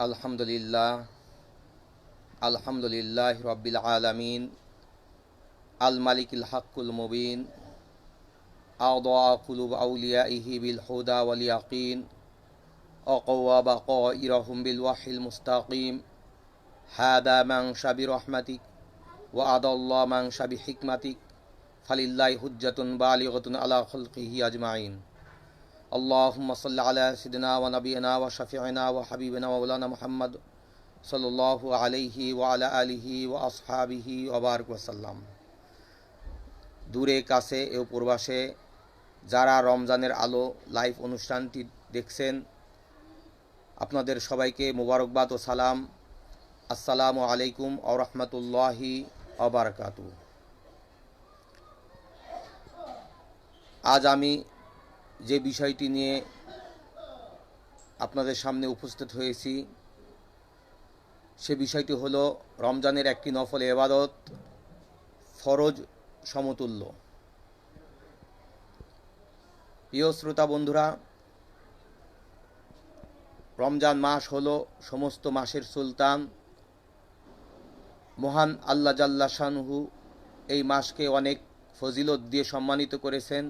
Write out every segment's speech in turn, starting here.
আলহামদুলিল্লাহ আলহামদুলিল্লাহ রব্বিল আলামিন আল মালিকিল হাক্কুল মুবিন আওদা কুলুব আউলিয়াইহি বিল হুদা ওয়াল ইয়াকিন আকাওয়া বাকাইরহুম বিল ওয়াহিল মুস্তাকিম হাদা মান শাবি রাহমাতিক ওয়া আদাল্লাহ মান শাবি হিকমাতিক ফালিল্লাহি হুজ্জাতুন বালিগাতুন আলা খালকিহি আজমাইন আল্লাহুম্মা সাল্লি আলা সাইয়্যিদিনা ওয়া নাবিয়িনা ওয়া শাফিঈনা ওয়া হাবিবিনা ওয়া মাওলানা মুহাম্মদ সাল্লাল্লাহু আলাইহি ওয়া আলা আলিহি ওয়া আসহাবিহি ওয়া বারাক ওয়া সাল্লাম। দূরে কাছে ও প্রবাসে যারা রমজানের আলো লাইভ অনুষ্ঠানটি দেখছেন, আপনাদের সবাইকে মোবারকবাদ ও সালাম। আসসালামু আলাইকুম ওয়া রাহমাতুল্লাহি ওয়া বারাকাতুহু। আজ আমি যে বিষয়টি নিয়ে আপনাদের সামনে উপস্থিত হয়েছি সে বিষয়টি হলো রমজানের একটি নফল ইবাদত, ফরজ সমতুল্য। প্রিয় শ্রোতা বন্ধুরা, রমজান মাস হলো সমস্ত মাসের সুলতান। মহান আল্লাহ জাল্লা শানহু এই মাসকে অনেক ফজিলত দিয়ে সম্মানিত করেছেন।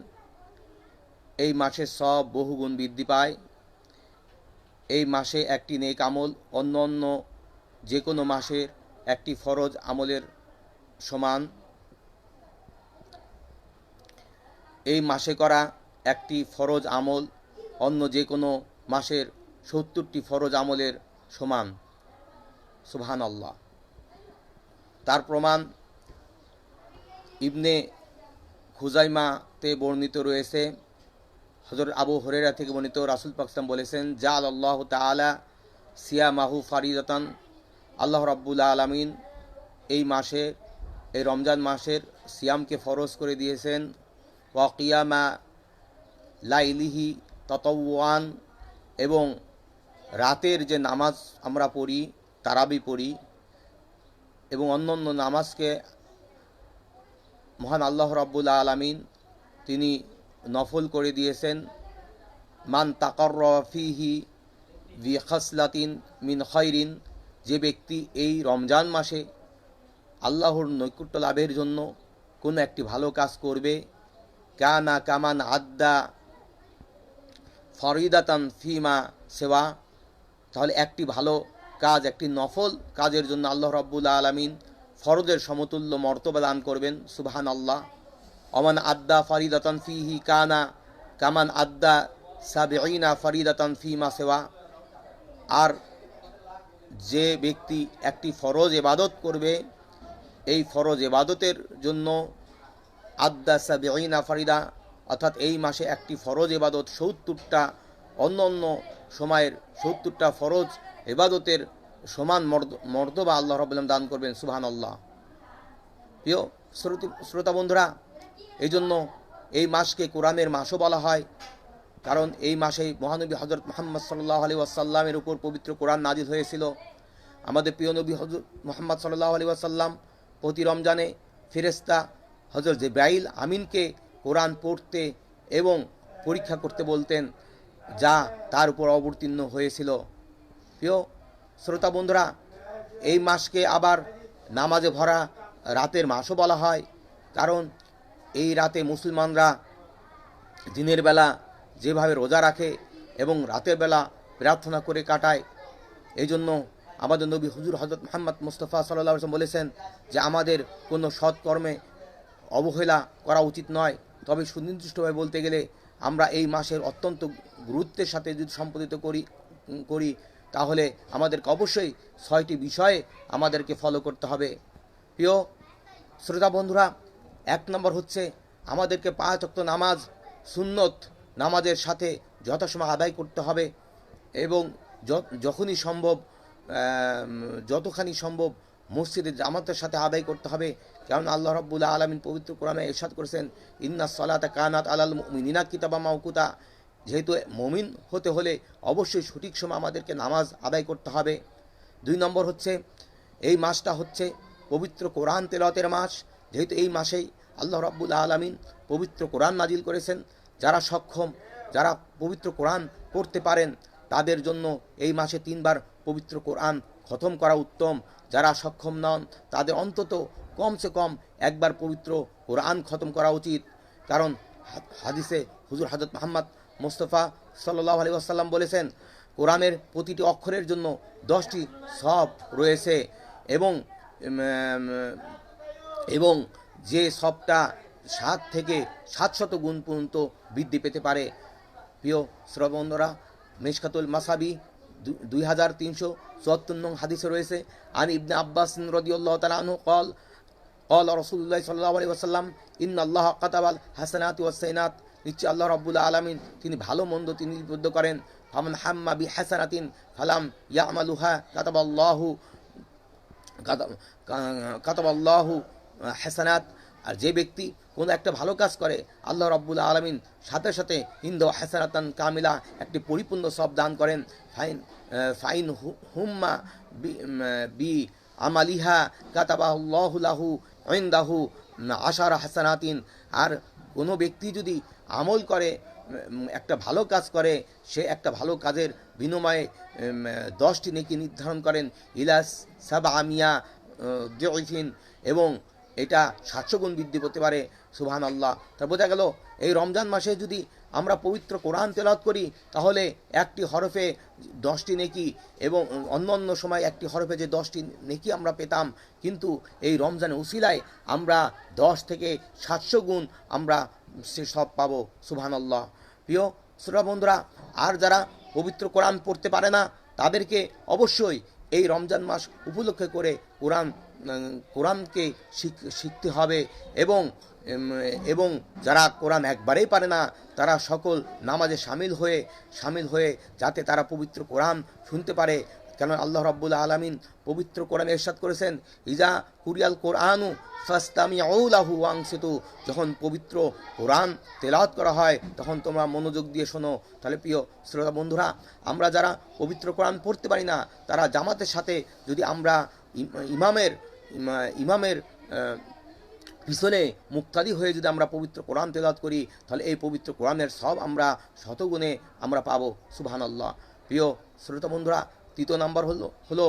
এই মাসের সব বহুগুণ বৃদ্ধি পায়। এই মাসে একটি নেক আমল অন্য অন্য যে কোনো মাসের একটি ফরজ আমলের সমান। এই মাসে করা একটি ফরজ আমল অন্য যে কোনো মাসের ৭০টি ফরজ আমলের সমান। সুবহানাল্লাহ। তার প্রমাণ ইবনে খুজাইমাতে বর্ণিত রয়েছে। হযরত আবু হুরায়রা থেকে বর্ণিত, রাসূল পাক সাল্লাল্লাহু আলাইহি ওয়াসাল্লাম বলেছেন, জাআলাল্লাহু তাআলা সিয়ামাহু ফারিদাতান, আল্লাহ রাব্বুল আলামিন এই মাসে, এই রমজান মাসের সিয়ামকে ফরজ করে দিয়েছেন। ওয়া কিয়ামা লাইলিহি তাতাওয়ান, এবং রাতের যে নামাজ আমরা পড়ি, তারাবি পড়ি, এবং অন্যান্য নামাজকে মহান আল্লাহ রাব্বুল আলামিন তিনি নফল করে দিয়েছেন। মান তাকাররাবা ফিহি বিখাসলাতিন মিন খায়রিন, যে ব্যক্তি এই রমজান মাসে আল্লাহর নৈকট্য লাভের জন্য কোনো একটি ভালো কাজ করবে, কানা কামান আদ্দা ফরিদাতান ফিমা সেওয়া, তাহলে একটি ভালো কাজ, একটি নফল কাজের জন্য আল্লাহ রাব্বুল আলামিন ফরজের সমতুল্য মর্তবা দান করবেন। সুবহানাল্লাহ। অমান আদ্দা ফরিদাতান ফিহি কানা কামান আদ্দা সাবিঈনা ফরিদাতান ফিমা সেওয়া, আর যে ব্যক্তি একটি ফরজ ইবাদত করবে, এই ফরজ ইবাদতের জন্য আদ্দা সাবিঈনা ফরিদা, অর্থাৎ এই মাসে একটি ফরজ ইবাদত ৭০টা অন্য অন্য সময়ের ৭০টা ফরজ ইবাদতের সমান মর্তবা আল্লাহ রাব্বুল আলামিন দান করবেন। সুবহানাল্লাহ। প্রিয় শ্রোতা বন্ধুরা, এই জন্য এই মাসকে কোরআনের মাসও বলা হয়, কারণ এই মাসেই মহানবী হযরত মুহাম্মদ সাল্লাল্লাহু আলাইহি ওয়াসাল্লামের উপর পবিত্র কোরআন নাজিল হয়েছিল। আমাদের প্রিয় নবী হযরত মুহাম্মদ সাল্লাল্লাহু আলাইহি ওয়াসাল্লাম প্রতি রমজানে ফেরেশতা হযরত জিবরাইল আমিনকে কোরআন পড়তে এবং পরীক্ষা করতে বলতেন, যা তার উপর অবতীর্ণ হয়েছিল। প্রিয় শ্রোতা বন্ধুরা, এই মাসকে আবার নামাজে ভরা রাতের মাসও বলা হয়, কারণ এই রাতে মুসলমানরা দিনের বেলা যেভাবে রোজা রাখে এবং রাতের বেলা প্রার্থনা করে কাটায়, এই জন্য আমাদের নবী হুজুর হযরত মুহাম্মদ মুস্তাফা সাল্লাল্লাহু আলাইহি ওয়াসাল্লাম বলেছেন যে আমাদের কোনো সৎকর্মে অবহেলা করা উচিত নয়। তবে সুনির্দিষ্টভাবে বলতে গেলে আমরা এই মাসের অত্যন্ত গুরুত্বের সাথে যদি সম্পাদিত করি তাহলে আমাদেরকে অবশ্যই ৬টি বিষয়ে আমাদেরকে ফলো করতে হবে। প্রিয় শ্রোতা বন্ধুরা, ১ নম্বর হচ্ছে আমাদেরকে ৫ ওয়াক্ত নামাজ সুন্নত নামাজের সাথে যথাসময় আদায় করতে হবে এবং যতখানি সম্ভব মসজিদে জামাতের সাথে আদায় করতে হবে। কারণ আল্লাহ রাব্বুল আলামিন পবিত্র কোরআনে ইরশাদ করেছেন, ইন্নাস সালাতা কানাত আলাল মুমিনিনা কিতাবাম মাওকুতা, যেহেতু মুমিন হতে হলে অবশ্যই সঠিক সময় আমাদেরকে নামাজ আদায় করতে হবে। ২ নম্বর হচ্ছে এই মাসটা হচ্ছে পবিত্র কোরআন তেলাওয়াতের মাস, যেহেতু এই মাসেই আল্লাহ রাব্বুল আলামিন পবিত্র কোরআন নাজিল করেছেন। যারা সক্ষম, যারা পবিত্র কোরআন পড়তে পারেন, তাদের জন্য এই মাসে 3 বার পবিত্র কোরআন খতম করা উত্তম। যারা সক্ষম নন তাদের অন্তত কমসে কম একবার পবিত্র কোরআন খতম করা উচিত। কারণ হাদিসে হুজুর হযরত মুহাম্মদ মুস্তাফা সাল্লাল্লাহু আলাইহি ওয়াসাল্লাম বলেছেন, কোরআনের প্রতিটি অক্ষরের জন্য 10টি সওয়াব রয়েছে এবং এবং যে সবটা 7 থেকে 700 গুণ পর্যন্ত বৃদ্ধি পেতে পারে। প্রিয় শ্রবণরা, মিশকাতুল মাসাবি 2374 নং হাদিসে রয়েছে, আন ইবনে আব্বাস রাদিয়াল্লাহু তাআলা আনহু قال قال رسول الله صلى الله عليه وسلم ان الله كتب الحسنات والسيئات, নিশ্চয় আল্লাহ রাব্বুল আলামিন তিনি ভালো মন্দ তিনি লিপিবদ্ধ করেন। ফামান হাম্মা বিহাসানাতিন ফালাম ইয়ামালুহা কাতাবাল্লাহু হাসানাত, আর যে ব্যক্তি কোনো একটা ভালো কাজ করে আল্লাহ রাব্বুল আলামিন সাথে সাথে ইনদাহু হাসানাতান কামিলা, একটি পরিপূর্ণ সব দান করেন। ফাইন হুম্মা বি আমালিহা কাতাবাল্লাহু লাহু ইনদাহু আশারা হাসানাতিন, আর কোনো ব্যক্তি যদি আমল করে একটা ভালো কাজ করে, সে একটা ভালো কাজের বিনিময়ে 10টি নেকি নির্ধারণ করেন, ইলাস সাবআমিয়া দিউফিন, এবং এটা 700 গুণ বৃদ্ধি করতে পারে। সুবহানাল্লাহ। তা বোঝা গেল এই রমজান মাসে যদি আমরা পবিত্র কোরআন তেলাওয়াত করি তাহলে একটি হরফে 10টি নেকি, এবং অন্য সময় একটি হরফে যে 10টি নেকি আমরা পেতাম, কিন্তু এই রমজানের উসিলায় আমরা 10 থেকে 700 গুণ আমরা সে সব পাবো। সুবহানাল্লাহ। প্রিয় শ্রোতা বন্ধুরা, আর যারা পবিত্র কোরআন পড়তে পারে না তাদেরকে অবশ্যই এই রমজান মাস উপলক্ষে করে কোরআনকে শিখতে হবে, এবং যারা কোরআন একবারেই পারে না তারা সকল নামাজে সামিল হয়ে যাতে তারা পবিত্র কোরআন শুনতে পারে। কেন আল্লাহ রাব্বুল আলামিন পবিত্র কোরআনে ইরশাদ করেছেন, ইজা কুরিয়াল কোরআনু ফাসতামিউ লাহু ওয়ানসিতু, যখন পবিত্র কোরআন তেলাওয়াত করা হয় তখন তোমরা মনোযোগ দিয়ে শোনো। তাহলে প্রিয় শ্রোতা বন্ধুরা, আমরা যারা পবিত্র কোরআন পড়তে পারি না তারা জামাতের সাথে যদি আমরা ইমামের পিছনে মুক্তাদি হয়ে যদি আমরা পবিত্র কোরআন তেলাওয়াত করি তাহলে এই পবিত্র কোরআনের সব আমরা শতগুণে আমরা পাবো। সুবহানাল্লাহ। প্রিয় শ্রোতা বন্ধুরা, 3 নাম্বার হলো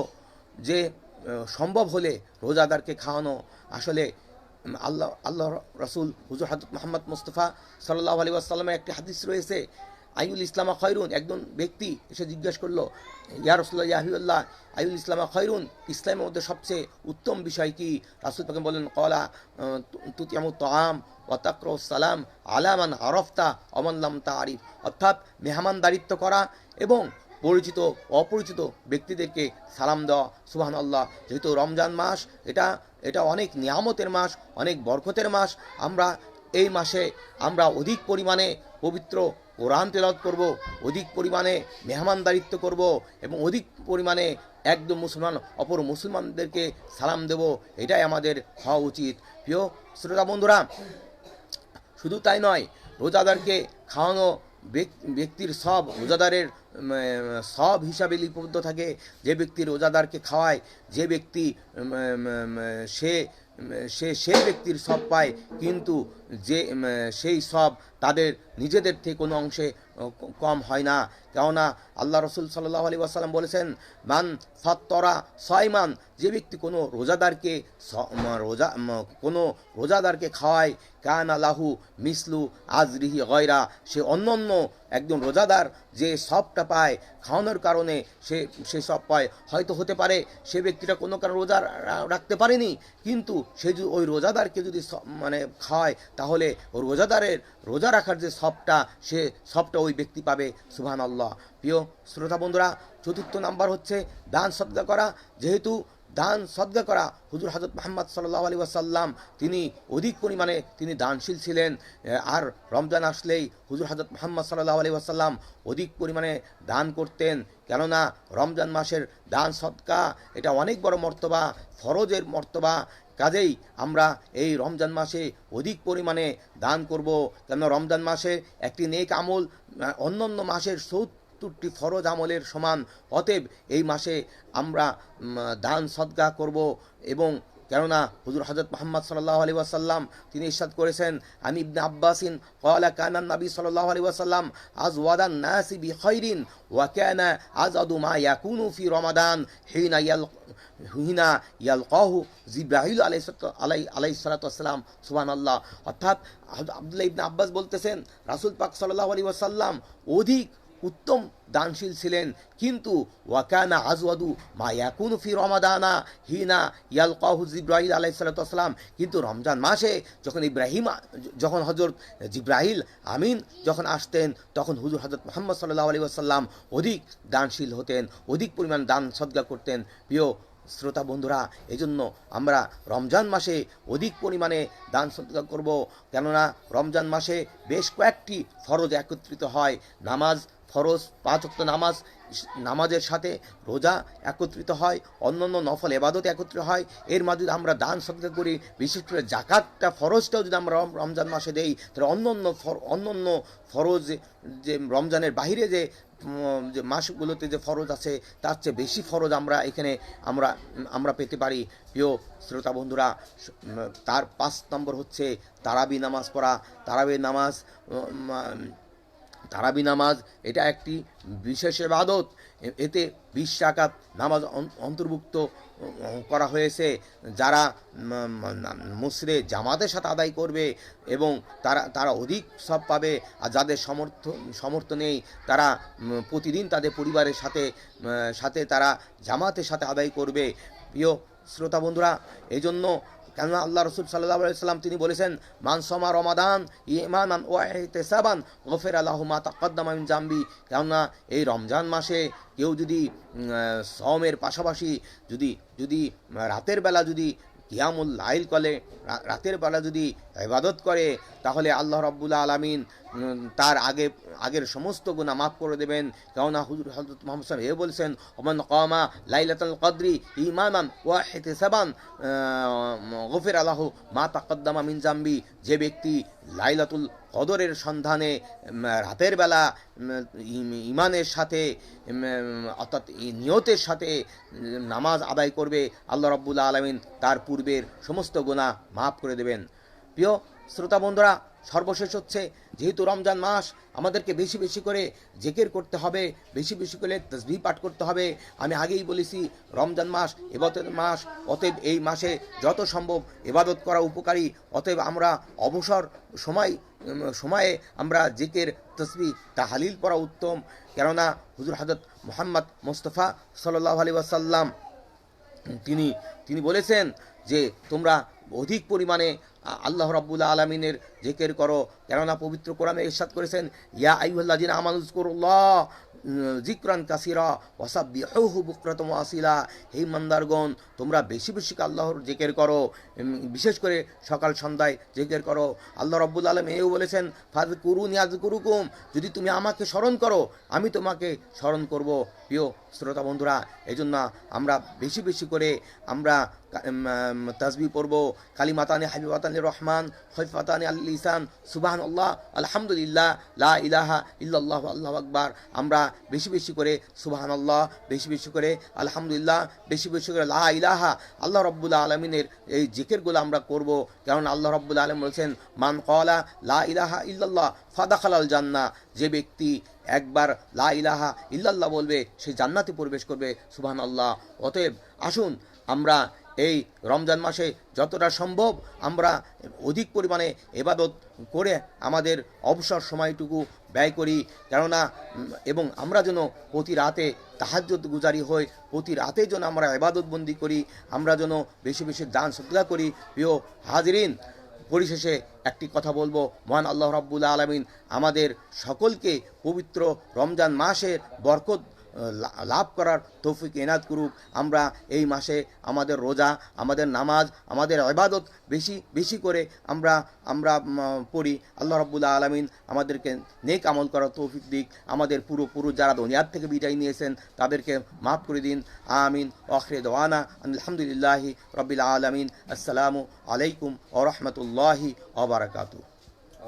যে সম্ভব হলে রোজাদারকে খাওয়ানো। আসলে আল্লাহ রাসূল হুজুর হযরত মুহাম্মদ মুস্তাফা সাল্লাল্লাহু আলাইহি ওয়াসাল্লামের একটি হাদিস রয়েছে, আইউল ইসলামা খয়রুন, একজন ব্যক্তি এসে জিজ্ঞাসা করলো, ইয়া রাসূলুল্লাহ ইয়া হাবিবাল্লাহ আইউল ইসলামা খয়রুন, ইসলামের মধ্যে সবচেয়ে উত্তম বিষয় কি? রাসূল পাক বলেন, ক্বালা তুতিয়ামুত তাআম ওয়া তাকরাউস সালাম আলা মান আরাফতা ওয়া মান লাম তারিফ, অর্থাৎ মেহমানদারিত্ব করা এবং পরিচিত অপরিচিত ব্যক্তিদেরকে সালাম দেওয়া। সুবহানাল্লাহ। যেহেতু রমজান মাস এটা অনেক নিয়ামতের মাস, অনেক বরকতের মাস, আমরা এই মাসে আমরা অধিক পরিমাণে পবিত্র কোরআন তেলাওয়াত করব, অধিক পরিমাণে মেহমানদারিত্ব করব এবং অধিক পরিমাণে একদম অপর মুসলমানদেরকে সালাম দেব, এটাই আমাদের হওয়া উচিত। প্রিয় শ্রোতা বন্ধুরা, শুধু তাই নয়, রোজাদারকে খাওয়ানো ব্যক্তির রোজাদারের সব হিসাবে লিপিবদ্ধ থাকে। যে ব্যক্তি রোজাদারকে খাওয়ায়, যে ব্যক্তি সেই ব্যক্তির সব পায়, কিন্তু সেই সব তাদের নিজেদের থেকে কোনো অংশে কম হয় না। কেননা আল্লাহ রাসূল সাল্লাল্লাহু আলাইহি ওয়াসাল্লাম বলেছেন, মান ফাত্তরা সাইমান, যে ব্যক্তি কোনো রোজাদারকে খাওয়ায়, কানা লাহু মিসলু আজরিহি গয়রা, সে অন্য একজন রোজাদার যে সবটা পায় খাওয়ানোর কারণে সে সব পায়। হয়তো হতে পারে সে ব্যক্তিটা কোনো কারণে রোজা রাখতে পারেনি, কিন্তু সে যদি ওই রোজাদারকে যদি খাওয়ায় তাহলে ওই রোজাদারের রোজা রাখার যে সে সবটা ওই ব্যক্তি পাবে। সুবহানাল্লাহ। প্রিয় শ্রোতা বন্ধুরা, 4 নাম্বার হচ্ছে দান সদকা করা। যেহেতু দান সদকা করা হুজুর হযরত মুহাম্মদ সাল্লাল্লাহু আলাইহি ওয়াসাল্লাম তিনি অধিক পরিমাণে তিনি দানশীল ছিলেন, আর রমজান আসলেই হুজুর হযরত মুহাম্মদ সাল্লাল্লাহু আলাইহি ওয়াসাল্লাম অধিক পরিমাণে দান করতেন। কেননা রমজান মাসের দান সদকা এটা অনেক বড় মর্তবা, ফরজের মর্তবা। কাজেই আমরা এই রমজান মাসে অধিক পরিমাণে দান করব, কেন রমজান মাসে একটি নেক আমল অন্যান্য মাসের 70টি ফরজ আমলের সমান। অতএব এই মাসে আমরা দান সদকা করব এবং কেননা হুজুর হযরত মুহাম্মদ সাল্লাল্লাহু আলাইহি ওয়াসাল্লাম তিনি ইরশাদ করেছেন, আনি ইবনে আব্বাসিন ক্বালা কানা নবী সাল্লাল্লাহু আলাইহি ওয়াসাল্লাম আজওয়াদান নাসি বিখাইরিন ওয়া কানা আযাদু মা ইয়াকুনু ফি রমাদান হিনা ইয়ালকাহু জিবরাইল আলাইহিস সালাতু ওয়াসসালাম। সুবহানাল্লাহ। অর্থাৎ আব্দুল্লাহ ইবনে আব্বাস বলতেছেন, রাসূল পাক সাল্লাল্লাহু আলাইহি ওয়াসাল্লাম অধিক উত্তম দানশীল ছিলেন, কিন্তু ওয়াকানা আজওয়াদু মা ইয়াকুনু ফি রমাদানা হিনা ইয়ালকাহু জিবরাইল আলাইহিস সালাতু ওয়াসসালাম। কিন্তু রমজান মাসে যখন হযরত জিবরাইল আমিন যখন আসতেন, তখন হুজুর হযরত মুহাম্মদ সাল্লাল্লাহু আলাইহি ওয়াসাল্লাম অধিক দানশীল হতেন, অধিক পরিমাণ দান সদকা করতেন। প্রিয় শ্রোতা বন্ধুরা, এজন্য আমরা রমজান মাসে অধিক পরিমাণে দান সদকা করব, কেননা রমজান মাসে বেশ কয়েকটি ফরজ একত্রিত হয়। নামাজ ফরজ, 5 ওয়াক্ত নামাজের সাথে রোজা একত্রিত হয়, অন্যান্য নফল ইবাদত একত্রিত হয়। এর মাঝে আমরা দান সদকা করি, বিশেষ করে যাকাতটা ফরজটাও যদি আমরা রমজান মাসে দেই, তাহলে অন্যান্য ফরজ যে রমজানের বাহিরে যে মাসগুলোতে যে ফরজ আছে তার চেয়ে বেশি ফরজ আমরা এখানে আমরা পেতে পারি। প্রিয় শ্রোতা বন্ধুরা, তার 5 নম্বর হচ্ছে তারাবি নামাজ পড়া। তারাবি নামাজ এটা একটি বিশেষ ইবাদত। এতে 20 রাকাত নামাজ অন্তর্ভুক্ত করা হয়েছে। যারা মুসরে জামাতের সাথে আদায় করবে এবং তারা অধিক সব পাবে, আর যাদের সমর্থ নেই তারা প্রতিদিন তাদের পরিবারের সাথে তারা জামাতের সাথে আদায় করবে। প্রিয় শ্রোতা বন্ধুরা, এই জন্য কেননা আল্লাহ রসুল সাল্লাল্লাহু আলাইহি ওয়াসাল্লাম তিনি বলেছেন, মান সামা রমাদান ঈমানান ওয়া ইহতিসাবান গফিরা লাহু মা তাকাদ্দামা মিন জামবি। কেননা এই রমজান মাসে কেউ যদি সওমের পাশাপাশি যদি রাতের বেলা যদি কিয়ামুল লাইল করে, রাতের বেলা যদি ইবাদত করে, তাহলে আল্লাহ রাব্বুল আলামিন তার আগের সমস্ত গুনাহ মাফ করে দেবেন। কেননা হুজুর হযরত মুহাম্মদ সাল্লাল্লাহু আলাইহি ওয়াসাল্লাম বলেছেন, ওমান কামা লাইলাতুল কদরি ঈমানান ওয়া ইহতিসাবান গফিরা লাহু মা তাকাদ্দামা মিন জামবি। যে ব্যক্তি লাইলাতুল কদরের সন্ধানে রাতের বেলা ইমানের সাথে অর্থাৎ নিয়তের সাথে নামাজ আদায় করবে, আল্লাহ রাব্বুল আলামিন তার পূর্বের সমস্ত গুনাহ মাফ করে দেবেন। প্রিয় শ্রোতা বন্ধুরা, সর্বশেষ হচ্ছে, যেহেতু রমজান মাস আমাদেরকে বেশি বেশি করে জিকির করতে হবে, বেশি বেশি করে তাসবিহ পাঠ করতে হবে। আমি আগেই বলেছি রমজান মাস ইবাদতের মাস, অতএব এই মাসে যত সম্ভব ইবাদত করা উপকারী। অতএব আমরা অবসর সময়ে আমরা জিকির তাসবিহ তাহলিল পড়া উত্তম। কেননা হুজুর হযরত মুহাম্মদ মুস্তাফা সাল্লাল্লাহু আলাইহি ওয়াসাল্লাম তিনি বলেছেন যে তোমরা অধিক পরিমাণে আল্লাহ রাব্বুল আলামিনের জিকির করো। কেননা পবিত্র কোরআনে ইরশাদ করেছেন, ইয়া আইয়ুহাল্লাযিনা আমানু যিকুরুল্লাহ যিকরান কাসীরা ওয়াসাব্বিহুহু বুকরাতাম ওয়া আসিলা। হে ইমানদারগণ, তোমরা বেশি বেশি আল্লাহর জিকির করো, বিশেষ করে সকাল সন্ধ্যায় জিকির করো। আল্লাহ রাব্বুল আলামিন এও বলেছেন, ফাযকুরুনি আযকুরুকুম, যদি তুমি আমাকে স্মরণ করো আমি তোমাকে স্মরণ করব। প্রিয় শ্রোতা বন্ধুরা, এজন্য আমরা বেশি বেশি করে আমরা তাসবিহ পড়ব। কালিমাতানি হাবিবাতানি রহমান খৈফাতানি আল লিসান সুবহানাল্লাহ আলহামদুলিল্লাহ লা ইলাহা ইল্লাল্লাহু আল্লাহু আকবার। আমরা বেশি বেশি করে সুবহানাল্লাহ, বেশি বেশি করে আলহামদুলিল্লাহ, বেশি বেশি করে লা ইলাহা, আল্লাহ রাব্বুল আলামিনের এই জিকিরগুলো আমরা করব। কারণ আল্লাহ রাব্বুল আলামিন বলেছেন, মান ক্বালা লা ইলাহা ইল্লাল্লাহ ফাদাখালাল জান্নাহ। যে ব্যক্তি একবার লা ইলাহা ইল্লাল্লাহ বলবে সে জান্নাতে প্রবেশ করবে। সুবহানাল্লাহ। অতএব আসুন আমরা এই রমজান মাসে যতটা সম্ভব আমরা অধিক পরিমাণে ইবাদত করে আমাদের অবসর সময়টুকু ব্যয় করি। কেননা এবং আমরা যেন প্রতি রাতে তাহাজ্জুদ গুজারি হই, প্রতি রাতে যেন আমরা ইবাদত বন্দি করি, আমরা যেন বেশি বেশি দান সদকা করি। প্রিয় হাজিরিন, পরিশেষে একটি কথা বলবো, মহান আল্লাহ রাব্বুল আলামিন আমাদের সকলকে পবিত্র রমজান মাসের বরকত লাভ করার তৌফিক এনায়েত করুক। আমরা এই মাসে আমাদের রোজা, আমাদের নামাজ, আমাদের ইবাদত বেশি বেশি করে আমরা পড়ি। আল্লাহ রাব্বুল আলামিন আমাদেরকে নেক আমল করার তৌফিক দিক। আমাদের পুরো যারা দুনিয়ার থেকে বিদায় নিয়েছেন তাদেরকে মাফ করে দিন। আমিন। আখির দাওয়ানা আলহামদুলিল্লাহি রাব্বিল আলামিন। আসসালামু আলাইকুম ওয়া রাহমাতুল্লাহি ওয়া বারাকাতুহু।